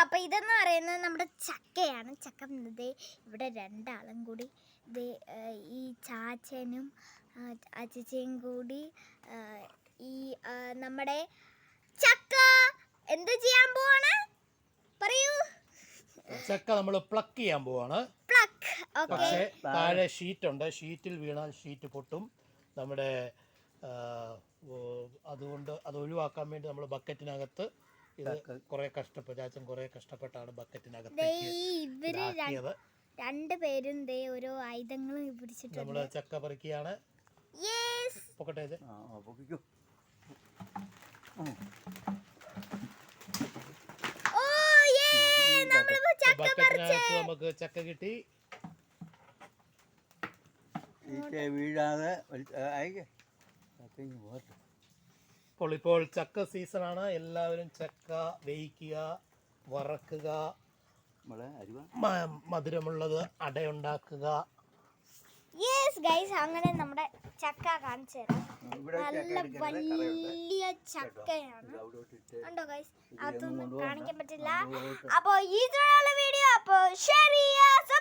അപ്പോൾ ഇതെന്ന് പറയുന്നത് നമ്മുടെ ചക്കയാണ്. ചക്ക ഇവിടെ രണ്ടാളും കൂടി ഈ ചാച്ചനും അച്ചച്ചയും കൂടി ഈ നമ്മുടെ ചക്ക എന്ത് ചെയ്യാൻ പോവാണ് പറയൂ. ചക്ക നമ്മൾ പ്ലക്ക് ചെയ്യാൻ പോവാണ്. പക്ഷേ താഴെ ഷീറ്റ് ഉണ്ട്, ഷീറ്റിൽ വീണാൽ ഷീറ്റ് പൊട്ടും. നമ്മുടെ അതുകൊണ്ട് അത് ഒഴിവാക്കാൻ വേണ്ടി നമ്മൾ ബക്കറ്റിനകത്ത് ഇത് കുറെ ചാച്ചൻ കുറെ കഷ്ടപ്പെട്ടാണ് ബക്കറ്റിനകത്ത് രണ്ടുപേരും ഓരോ ആയുധങ്ങളും പിടിച്ചിട്ടുണ്ട്. നമ്മള് ചക്ക പറിക്കുകയാണ്. പൊക്കട്ടെ ബക്കറ്റിനകത്ത് നമുക്ക് ചക്ക കിട്ടി. ഇപ്പോൾ ചക്ക സീസണാണ്. എല്ലാവരും ചക്ക വേവിക്കുക, വറക്കുക, മധുരമുള്ളത് അടയുണ്ടാക്കുക. അങ്ങനെ നമ്മുടെ ചക്ക കാണിച്ചു തരാം. നല്ല വലിയ ചക്കയാണ് കണ്ടോ ഗൈസ്, അതൊന്നും കാണിക്കാൻ പറ്റില്ല. അപ്പോൾ ഇതിനുള്ള വീഡിയോ അപ്പോൾ ഷെയർ ചെയ്യുക.